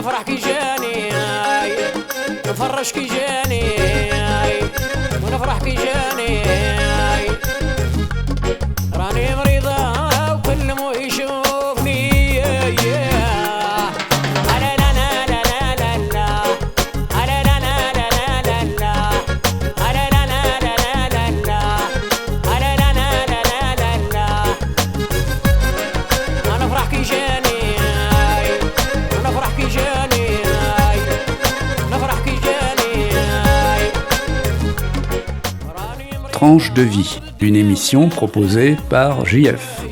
نفرح كي جاني نفرش كي جاني ونفرح كي جاني راني مريضة وكل مو يشوفني Tranche de vie, une émission proposée par JF.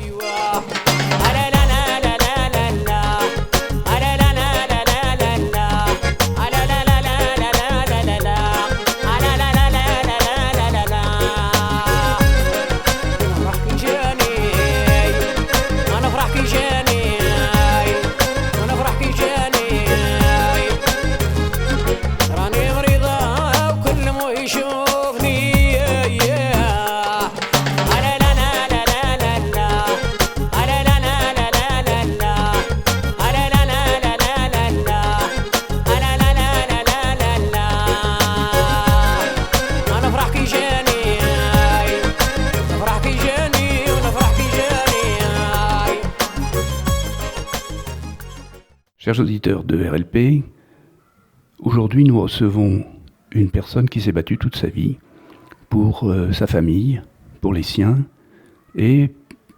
Chers auditeurs de RLP, aujourd'hui nous recevons une personne qui s'est battue toute sa vie pour sa famille, pour les siens et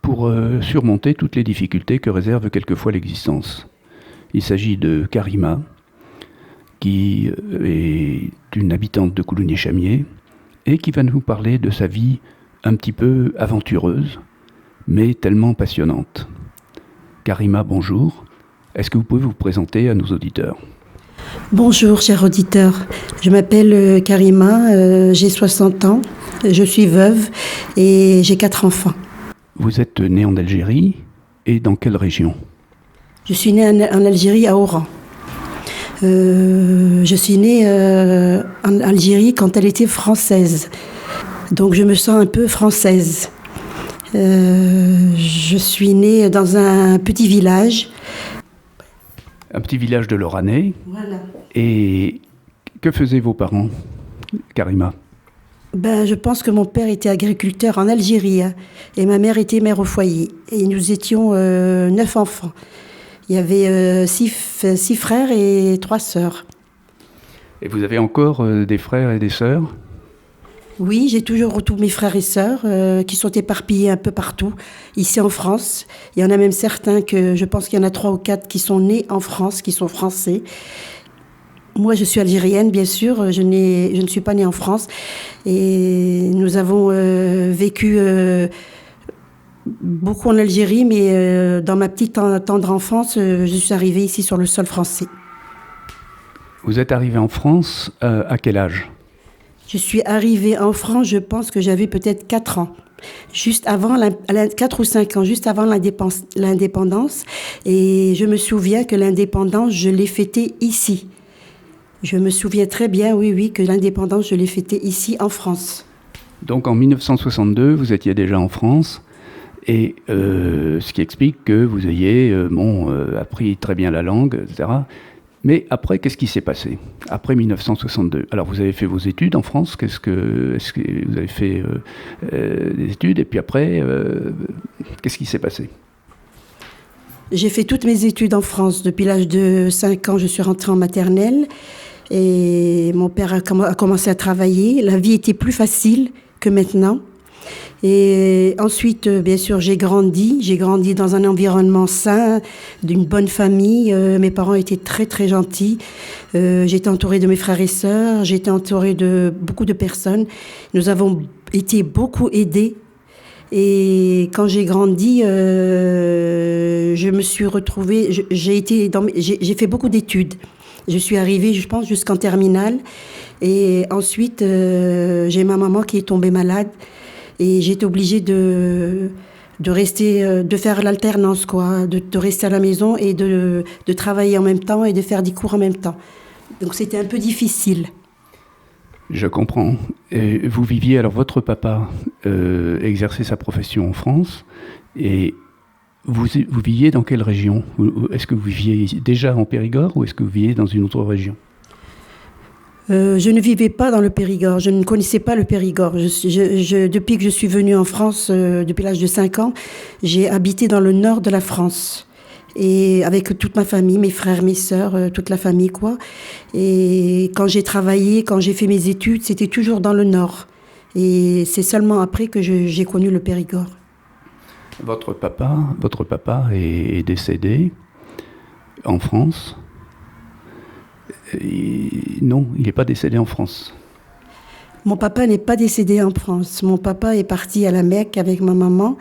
pour surmonter toutes les difficultés que réserve quelquefois l'existence. Il s'agit de Karima, qui est une habitante de Coulommiers-Chamiers et qui va nous parler de sa vie un petit peu aventureuse, mais tellement passionnante. Karima, bonjour. Est-ce que vous pouvez vous présenter à nos auditeurs ? Bonjour, chers auditeurs. Je m'appelle Karima, j'ai 60 ans, je suis veuve et j'ai 4 enfants. Vous êtes née en Algérie et dans quelle région ? Je suis née en Algérie, à Oran. Je suis née en Algérie quand elle était française. Donc je me sens un peu française. Je suis née dans un petit village. Un petit village de l'Oranais. Voilà. Et que faisaient vos parents, Karima ? Je pense que mon père était agriculteur en Algérie et ma mère était mère au foyer. Et nous étions 9 enfants. Il y avait 6 frères et 3 sœurs. Et vous avez encore des frères et des sœurs ? Oui, j'ai toujours tous mes frères et sœurs qui sont éparpillés un peu partout, ici en France. Il y en a même certains que je pense qu'il y en a 3 ou 4 qui sont nés en France, qui sont français. Moi, je suis algérienne, bien sûr. Je ne suis pas née en France. Et nous avons vécu beaucoup en Algérie, mais dans ma petite tendre enfance, je suis arrivée ici sur le sol français. Vous êtes arrivée en France à quel âge ? Je suis arrivée en France, je pense que j'avais peut-être 4 ans. Juste avant, 4 ou 5 ans, juste avant l'indépendance. Et je me souviens que l'indépendance, je l'ai fêtée ici. Je me souviens très bien, oui, que l'indépendance, je l'ai fêtée ici, en France. Donc en 1962, vous étiez déjà en France, et ce qui explique que vous ayez appris très bien la langue, etc. Mais après, qu'est-ce qui s'est passé après 1962 ? Alors, vous avez fait vos études en France. Est-ce que vous avez fait des études ? Et puis après, qu'est-ce qui s'est passé ? J'ai fait toutes mes études en France. Depuis l'âge de 5 ans, je suis rentrée en maternelle. Et mon père a commencé à travailler. La vie était plus facile que maintenant. Et ensuite, bien sûr, j'ai grandi dans un environnement sain, d'une bonne famille. Mes parents étaient très, très gentils. J'étais entourée de mes frères et sœurs. J'étais entourée de beaucoup de personnes. Nous avons été beaucoup aidés. Et quand j'ai grandi, je me suis retrouvée... J'ai fait beaucoup d'études. Je suis arrivée, je pense, jusqu'en terminale. Et ensuite, j'ai ma maman qui est tombée malade. Et j'ai été obligée de rester, de faire l'alternance, quoi, de rester à la maison et de travailler en même temps et de faire des cours en même temps. Donc c'était un peu difficile. Je comprends. Et vous viviez, alors votre papa exerçait sa profession en France et vous viviez dans quelle région? Est-ce que vous viviez déjà en Périgord ou est-ce que vous viviez dans une autre région? Je ne vivais pas dans le Périgord, je ne connaissais pas le Périgord. Depuis que je suis venue en France, depuis l'âge de 5 ans, j'ai habité dans le nord de la France. Et avec toute ma famille, mes frères, mes sœurs, toute la famille, quoi. Et quand j'ai travaillé, quand j'ai fait mes études, c'était toujours dans le nord. Et c'est seulement après que j'ai connu le Périgord. Votre papa est décédé en France. Non, il n'est pas décédé en France. Mon papa n'est pas décédé en France. Mon papa est parti à la Mecque avec ma maman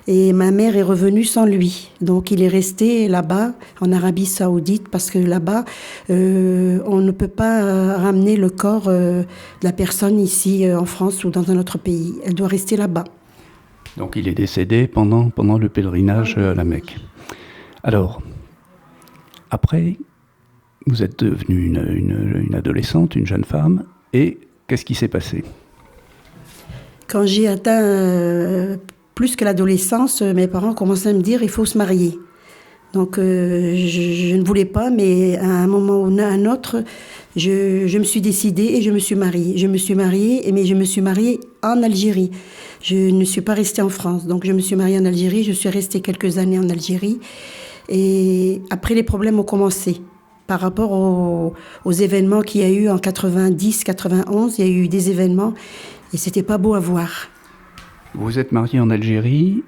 et ma mère est revenue sans lui. Donc il est resté là-bas, en Arabie Saoudite, parce que là-bas, on ne peut pas ramener le corps de la personne ici en France ou dans un autre pays. Elle doit rester là-bas. Donc il est décédé pendant le pèlerinage à la Mecque. Alors, après, vous êtes devenue une adolescente, une jeune femme, et qu'est-ce qui s'est passé? Quand j'ai atteint plus que l'adolescence, mes parents commençaient à me dire il faut se marier. Donc je ne voulais pas, mais à un moment ou à un autre, je me suis décidée et je me suis mariée. Mais je me suis mariée en Algérie. Je ne suis pas restée en France. Donc je me suis mariée en Algérie, je suis restée quelques années en Algérie. Et après, les problèmes ont commencé. Par rapport aux événements qu'il y a eu en 90, 91, il y a eu des événements et c'était pas beau à voir. Vous êtes mariée en Algérie.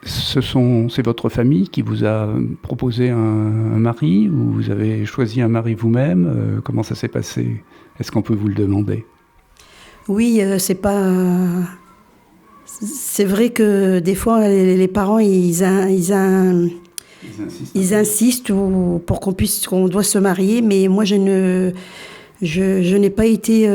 C'est votre famille qui vous a proposé un mari ou vous avez choisi un mari vous-même? Comment ça s'est passé? Est-ce qu'on peut vous le demander? Oui, c'est vrai que des fois les parents ils insistent pour qu'on doit se marier, mais moi je n'ai pas été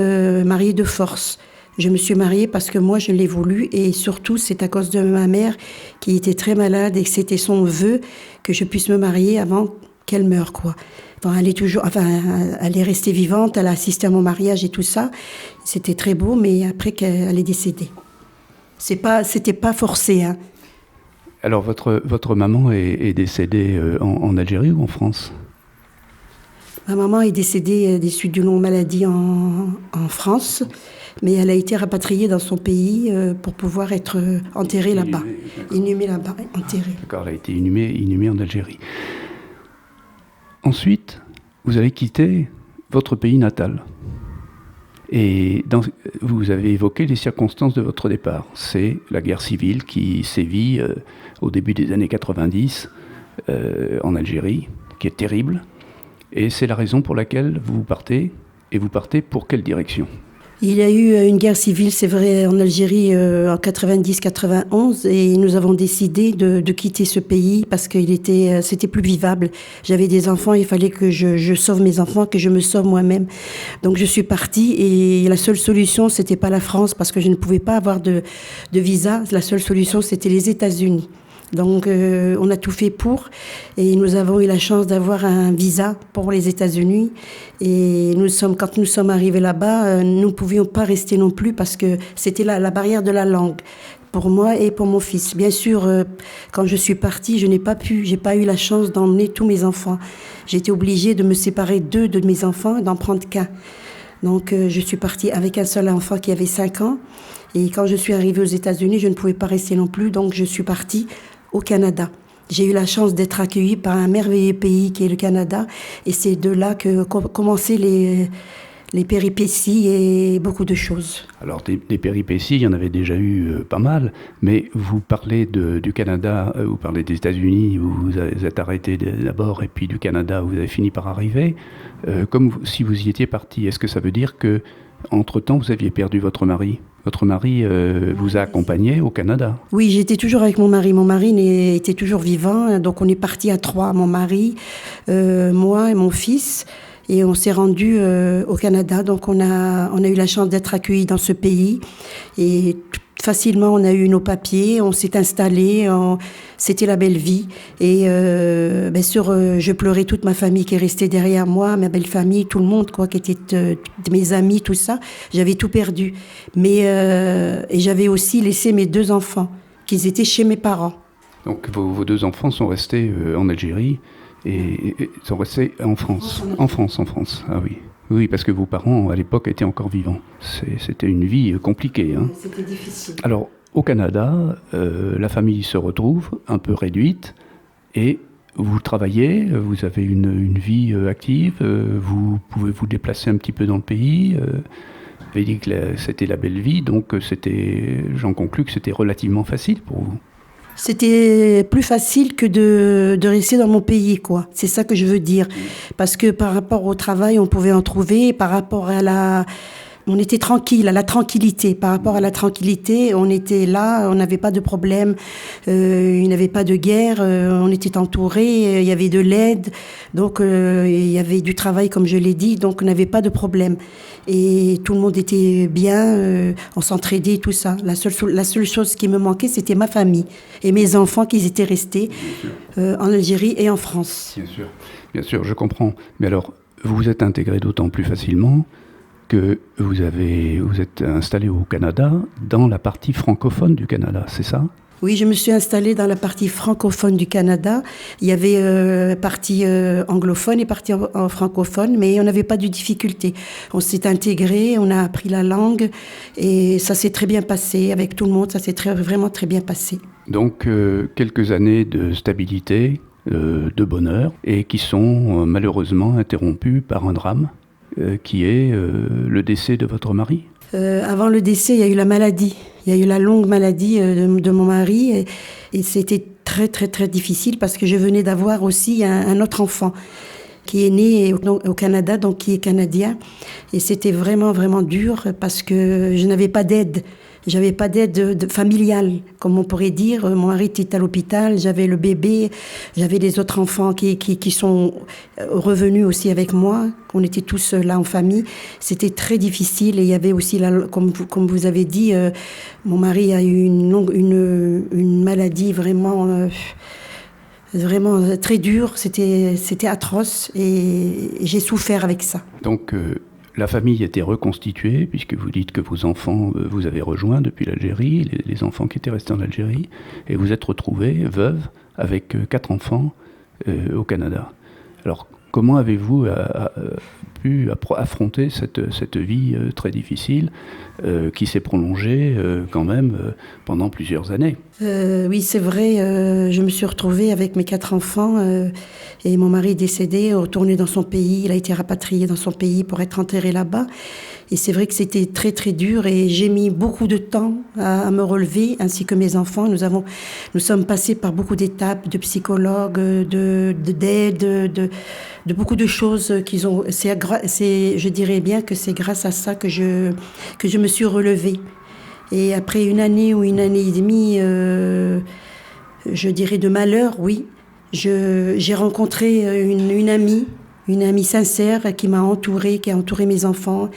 mariée de force. Je me suis mariée parce que moi je l'ai voulu et surtout c'est à cause de ma mère qui était très malade et que c'était son vœu que je puisse me marier avant qu'elle meure, quoi. Elle est restée vivante, elle a assisté à mon mariage et tout ça. C'était très beau, mais après qu'elle est décédée. C'était pas forcé, hein. Alors, votre maman est décédée en Algérie ou en France? Ma maman est décédée des suites d'une longue maladie en France, mais elle a été rapatriée dans son pays pour pouvoir être enterrée là-bas. Inhumée là-bas, enterrée. D'accord, elle a été inhumée en Algérie. Ensuite, vous avez quitté votre pays natal. Et vous avez évoqué les circonstances de votre départ. C'est la guerre civile qui sévit au début des années 90 en Algérie, qui est terrible. Et c'est la raison pour laquelle vous partez. Et vous partez pour quelle direction? Il y a eu une guerre civile, c'est vrai, en Algérie en 90-91 et nous avons décidé de quitter ce pays parce que c'était plus vivable. J'avais des enfants, il fallait que je sauve mes enfants, que je me sauve moi-même. Donc je suis partie et la seule solution, c'était pas la France parce que je ne pouvais pas avoir de visa. La seule solution, c'était les États-Unis. Donc on a tout fait pour et nous avons eu la chance d'avoir un visa pour les États-Unis et quand nous sommes arrivés là-bas, nous ne pouvions pas rester non plus parce que c'était la barrière de la langue pour moi et pour mon fils. Bien sûr, quand je suis partie, j'ai pas eu la chance d'emmener tous mes enfants. J'ai été obligée de me séparer de mes enfants et d'en prendre qu'un. Donc je suis partie avec un seul enfant qui avait 5 ans et quand je suis arrivée aux États-Unis, je ne pouvais pas rester non plus, donc je suis partie au Canada. J'ai eu la chance d'être accueillie par un merveilleux pays qui est le Canada et c'est de là que commençaient les péripéties et beaucoup de choses. Alors des péripéties, il y en avait déjà eu pas mal, mais vous parlez du Canada, vous parlez des États-Unis où vous êtes arrêté d'abord et puis du Canada où vous avez fini par arriver, comme si vous y étiez parti. Est-ce que ça veut dire que entre-temps vous aviez perdu votre mari? Votre mari vous a accompagné au Canada? Oui, j'étais toujours avec mon mari. Mon mari était toujours vivant, donc on est partis à 3, mon mari, moi et mon fils. Et on s'est rendu au Canada, donc on a eu la chance d'être accueillis dans ce pays. Et facilement, on a eu nos papiers, on s'est installés, c'était la belle vie. Et bien sûr, je pleurais toute ma famille qui est restée derrière moi, ma belle famille, tout le monde, quoi, qui était de mes amis, tout ça. J'avais tout perdu. Mais et j'avais aussi laissé mes 2 enfants, qui étaient chez mes parents. Donc vos deux enfants sont restés en Algérie et sont restés en France. En France. Ah oui. Oui, parce que vos parents, à l'époque, étaient encore vivants. C'était une vie compliquée. Hein. C'était difficile. Alors, au Canada, la famille se retrouve un peu réduite et vous travaillez, vous avez une vie active, vous pouvez vous déplacer un petit peu dans le pays. Vous avez dit que c'était la belle vie, donc j'en conclus que c'était relativement facile pour vous. C'était plus facile que de rester dans mon pays, quoi. C'est ça que je veux dire. Parce que par rapport au travail, on pouvait en trouver. Par rapport on était tranquille, à la tranquillité. Par rapport à la tranquillité, on était là, on n'avait pas de problème. Il n'y avait pas de guerre, on était entourés, il y avait de l'aide. Donc, il y avait du travail, comme je l'ai dit, donc on n'avait pas de problème. Et tout le monde était bien, on s'entraidait, tout ça. La seule chose qui me manquait, c'était ma famille et mes enfants qui étaient restés en Algérie et en France. Bien sûr, je comprends. Mais alors, vous vous êtes intégré d'autant plus facilement que vous êtes installé au Canada, dans la partie francophone du Canada, c'est ça ? Oui, je me suis installée dans la partie francophone du Canada. Il y avait partie anglophone et partie en francophone, mais on n'avait pas de difficulté. On s'est intégré, on a appris la langue et ça s'est très bien passé avec tout le monde. Ça s'est vraiment très bien passé. Donc, quelques années de stabilité, de bonheur, et qui sont malheureusement interrompues par un drame qui est le décès de votre mari. Avant le décès, il y a eu la maladie. Il y a eu la longue maladie de mon mari et c'était très, très, très difficile parce que je venais d'avoir aussi un autre enfant qui est né au Canada, donc qui est canadien. Et c'était vraiment, vraiment dur parce que je n'avais pas d'aide. J'avais pas d'aide familiale, comme on pourrait dire. Mon mari était à l'hôpital, j'avais le bébé, j'avais les autres enfants qui sont revenus aussi avec moi. On était tous là en famille. C'était très difficile et il y avait aussi, comme vous avez dit, mon mari a eu une maladie vraiment très dure. C'était atroce et j'ai souffert avec ça. Donc, la famille était reconstituée, puisque vous dites que vos enfants, vous avez rejoint depuis l'Algérie, les enfants qui étaient restés en Algérie, et vous êtes retrouvée veuve avec 4 enfants au Canada. Alors, comment avez-vous pu affronter cette vie très difficile qui s'est prolongée quand même pendant plusieurs années ? Oui, c'est vrai. Je me suis retrouvée avec mes 4 enfants et mon mari est décédé, retourné dans son pays. Il a été rapatrié dans son pays pour être enterré là-bas. Et c'est vrai que c'était très, très dur et j'ai mis beaucoup de temps à me relever, ainsi que mes enfants. Nous sommes passés par beaucoup d'étapes, de psychologues, d'aide, de beaucoup de choses je dirais bien que c'est grâce à ça que je me suis relevée. Et après une année ou une année et demie, je dirais de malheur, oui, j'ai rencontré une amie sincère qui m'a entourée, qui a entouré mes enfants.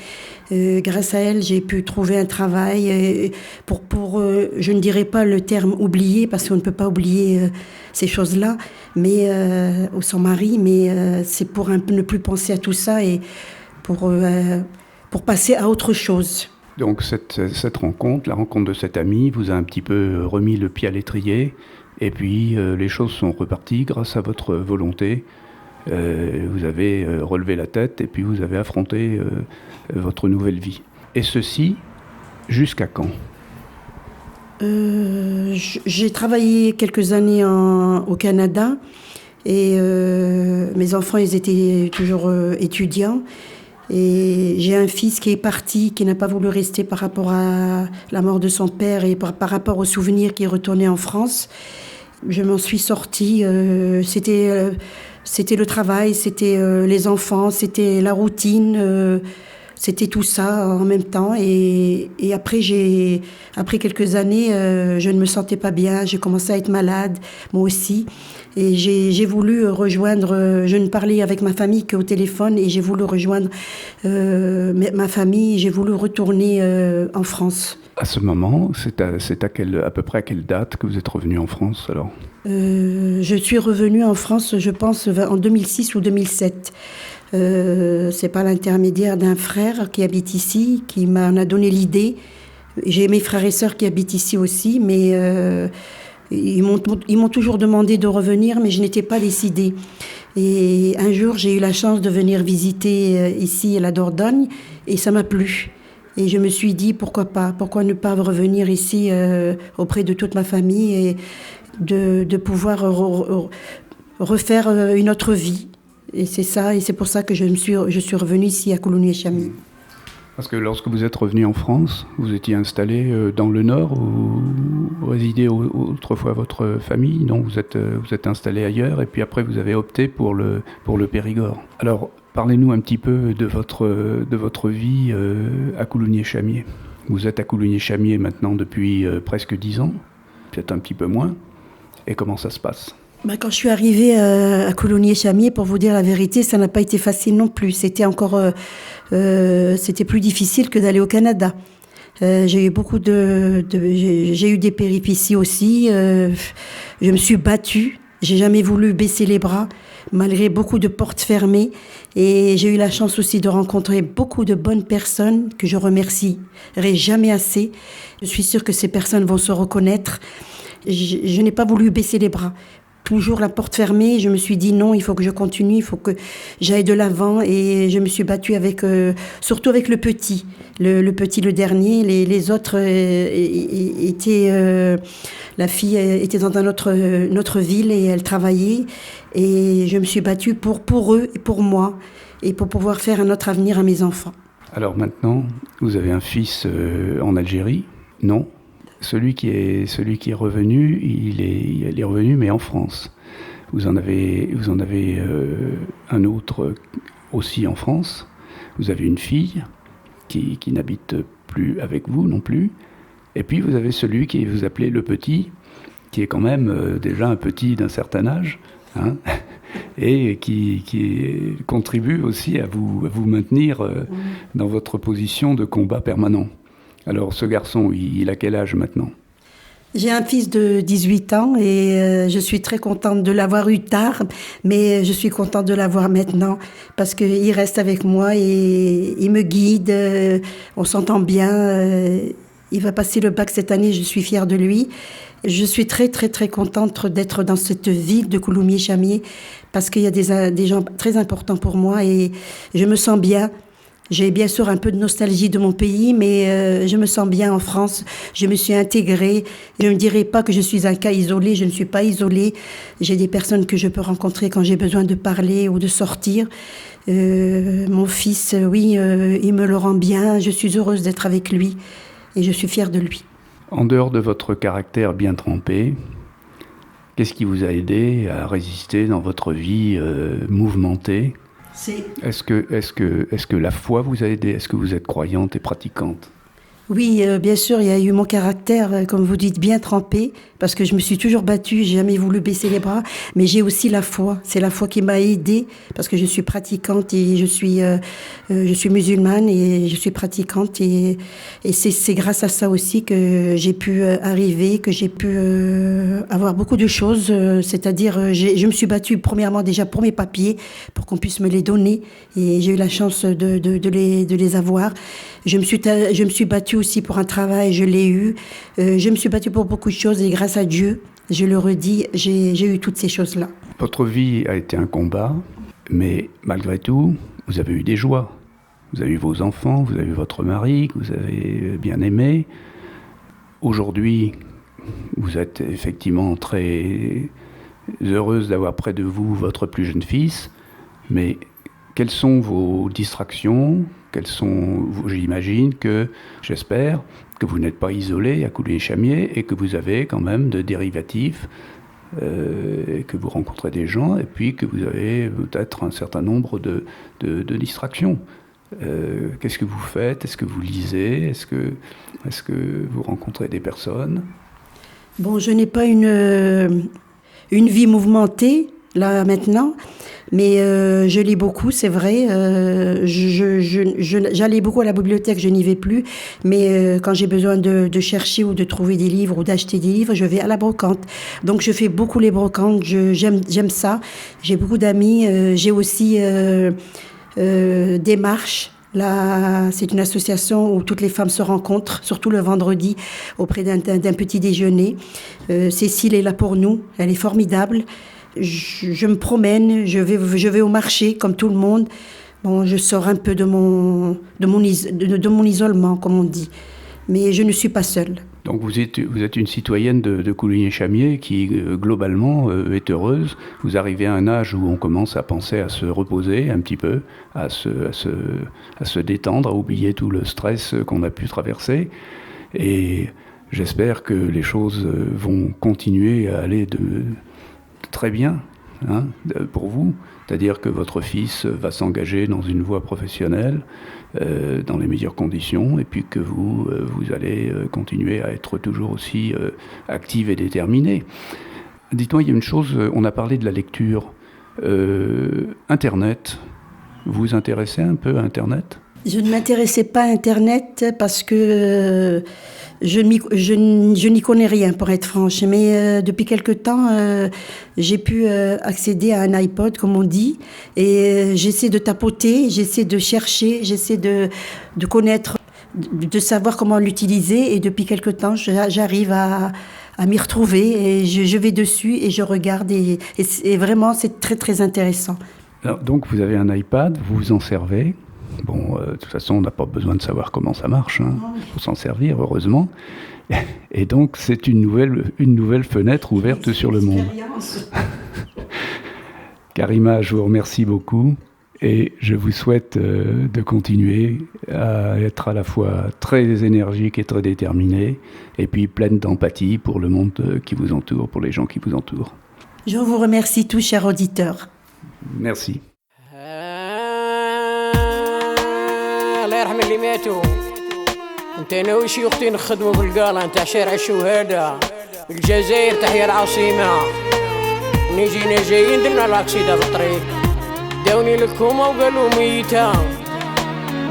Grâce à elle, j'ai pu trouver un travail je ne dirais pas le terme oublier, parce qu'on ne peut pas oublier ces choses-là, mais son mari, mais c'est pour ne plus penser à tout ça et pour passer à autre chose. Donc cette rencontre, la rencontre de cette amie, vous a un petit peu remis le pied à l'étrier, et puis les choses sont reparties grâce à votre volonté. Vous avez relevé la tête et puis vous avez affronté votre nouvelle vie. Et ceci, jusqu'à quand ? J'ai travaillé quelques années au Canada et mes enfants, ils étaient toujours étudiants. Et j'ai un fils qui est parti, qui n'a pas voulu rester par rapport à la mort de son père et par rapport aux souvenirs qui est retourné en France. Je m'en suis sortie. C'était le travail, c'était les enfants, c'était la routine, c'était tout ça en même temps. Et après quelques années, je ne me sentais pas bien, j'ai commencé à être malade, moi aussi. Et j'ai voulu rejoindre, je ne parlais avec ma famille qu'au téléphone, et j'ai voulu rejoindre ma famille, j'ai voulu retourner en France. À ce moment, c'est à peu près à quelle date que vous êtes revenu en France alors ? Je suis revenue en France, je pense, en 2006 ou 2007. C'est par l'intermédiaire d'un frère qui habite ici, qui m'en a donné l'idée. J'ai mes frères et sœurs qui habitent ici aussi, mais Ils m'ont toujours demandé de revenir, mais je n'étais pas décidée. Et un jour, j'ai eu la chance de venir visiter ici la Dordogne, et ça m'a plu. Et je me suis dit, pourquoi pas, pourquoi ne pas revenir ici auprès de toute ma famille et de pouvoir refaire une autre vie. Et c'est ça, et c'est pour ça que je suis revenue ici à Coulommiers-Chamiers. Parce que lorsque vous êtes revenu en France, vous étiez installé dans le Nord où résidait autrefois votre famille, non, vous êtes installé ailleurs et puis après vous avez opté pour le Périgord. Alors parlez-nous un petit peu de votre vie à Coulommiers-Chamiers. Vous êtes à Coulommiers-Chamiers maintenant depuis presque 10 ans, peut-être un petit peu moins. Et comment ça se passe ? Quand je suis arrivée à Coulommiers-Chamiers, pour vous dire la vérité, ça n'a pas été facile non plus. C'était plus difficile que d'aller au Canada. J'ai eu j'ai eu des péripéties aussi. Je me suis battue. J'ai jamais voulu baisser les bras, malgré beaucoup de portes fermées. Et j'ai eu la chance aussi de rencontrer beaucoup de bonnes personnes que je remercierai jamais assez. Je suis sûre que ces personnes vont se reconnaître. Je n'ai pas voulu baisser les bras. Toujours la porte fermée, je me suis dit non, il faut que je continue, il faut que j'aille de l'avant. Et je me suis battue surtout avec le petit. Le dernier, les autres la fille était dans notre ville et elle travaillait. Et je me suis battue pour eux et pour moi et pour pouvoir faire un autre avenir à mes enfants. Alors maintenant, vous avez un fils en Algérie, non ? Celui qui est revenu, il est revenu, mais en France. Vous en avez un autre aussi en France. Vous avez une fille qui n'habite plus avec vous non plus. Et puis vous avez celui qui vous appelez le petit, qui est quand même déjà un petit d'un certain âge, hein, et qui contribue aussi à vous maintenir dans votre position de combat permanent. Alors, ce garçon, il a quel âge maintenant ? J'ai un fils de 18 ans et je suis très contente de l'avoir eu tard, mais je suis contente de l'avoir maintenant parce qu'il reste avec moi et il me guide, on s'entend bien. Il va passer le bac cette année, je suis fière de lui. Je suis très, très, très contente d'être dans cette ville de Coulommiers-Chamiers parce qu'il y a des gens très importants pour moi et je me sens bien. J'ai bien sûr un peu de nostalgie de mon pays, mais je me sens bien en France. Je me suis intégrée. Je ne dirais pas que je suis un cas isolé. Je ne suis pas isolée. J'ai des personnes que je peux rencontrer quand j'ai besoin de parler ou de sortir. Mon fils, oui, il me le rend bien. Je suis heureuse d'être avec lui et je suis fière de lui. En dehors de votre caractère bien trempé, qu'est-ce qui vous a aidé à résister dans votre vie mouvementée ? Est-ce que la foi vous a aidé ? Est-ce que vous êtes croyante et pratiquante ? Oui, bien sûr, il y a eu mon caractère, comme vous dites, bien trempé, parce que je me suis toujours battue, j'ai jamais voulu baisser les bras, mais j'ai aussi la foi. C'est la foi qui m'a aidée, parce que je suis pratiquante et je suis musulmane et je suis pratiquante et c'est grâce à ça aussi que j'ai pu arriver, que j'ai pu avoir beaucoup de choses, c'est-à-dire je me suis battue premièrement déjà pour mes papiers, pour qu'on puisse me les donner et j'ai eu la chance de les avoir. Je me suis battue aussi pour un travail, je l'ai eu. Je me suis battue pour beaucoup de choses et grâce à Dieu, je le redis, j'ai eu toutes ces choses-là. Votre vie a été un combat, mais malgré tout, vous avez eu des joies. Vous avez eu vos enfants, vous avez eu votre mari, que vous avez bien aimé. Aujourd'hui, vous êtes effectivement très heureuse d'avoir près de vous votre plus jeune fils, mais quelles sont vos distractions ? J'imagine j'espère que vous n'êtes pas isolé à Coulommiers-Chamiers et que vous avez quand même de dérivatifs, que vous rencontrez des gens et puis que vous avez peut-être un certain nombre de distractions. Qu'est-ce que vous faites ? Est-ce que vous lisez ? Est-ce que vous rencontrez des personnes ? Bon, je n'ai pas une vie mouvementée, là, maintenant, mais je lis beaucoup, c'est vrai. J'allais beaucoup à la bibliothèque, je n'y vais plus, mais quand j'ai besoin de chercher ou de trouver des livres ou d'acheter des livres, je vais à la brocante. Donc, je fais beaucoup les brocantes, j'aime ça. J'ai beaucoup d'amis, j'ai aussi des marches. Là, c'est une association où toutes les femmes se rencontrent, surtout le vendredi, auprès d'un petit déjeuner. Cécile est là pour nous, elle est formidable. Je me promène, je vais au marché comme tout le monde. Bon, je sors un peu de mon isolement, comme on dit. Mais je ne suis pas seule. Donc vous êtes une citoyenne de Coulugny-Chamiers qui, globalement, est heureuse. Vous arrivez à un âge où on commence à penser à se reposer un petit peu, à se détendre, à oublier tout le stress qu'on a pu traverser. Et j'espère que les choses vont continuer à aller de très bien, hein, pour vous. C'est-à-dire que votre fils va s'engager dans une voie professionnelle, dans les meilleures conditions, et puis que vous allez continuer à être toujours aussi active et déterminée. Dites-moi, il y a une chose, on a parlé de la lecture. Internet, vous vous intéressez un peu à Internet ? Je ne m'intéressais pas à Internet parce que je n'y connais rien, pour être franche. Mais depuis quelque temps, j'ai pu accéder à un iPod, comme on dit. Et j'essaie de tapoter, j'essaie de chercher, j'essaie de connaître, de savoir comment l'utiliser. Et depuis quelque temps, j'arrive à m'y retrouver. Et je vais dessus et je regarde. Et vraiment, c'est très, très intéressant. Alors, donc, vous avez un iPad, vous vous en servez. Bon, de toute façon, on n'a pas besoin de savoir comment ça marche. Il faut s'en servir, heureusement. Et donc, c'est une nouvelle fenêtre ouverte sur le monde. Karima, je vous remercie beaucoup. Et je vous souhaite de continuer à être à la fois très énergique et très déterminée, et puis pleine d'empathie pour le monde qui vous entoure, pour les gens qui vous entourent. Je vous remercie tous, chers auditeurs. Merci. الله يرحم اللي ماتوا. انت انا وشي اختي نخدموا بالقاله نتاع شارع الشهداء الجزائر، تحيا العاصمه. نيجينا جايين درنا لاكسيده في الطريق، داوني لكم وقالوا ميته.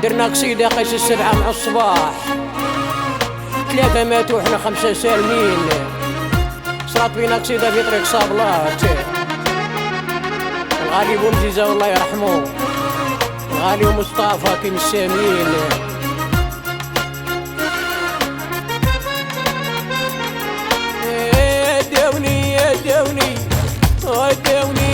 درنا قصيده قيس السبعه مع الصباح، 3 ماتوا احنا 5 سالمين. صرات بينا قصيده في طريق صابلات. الغالي بومزيزه والله يرحمه، غالي ومصطفى كيم السامين. داوني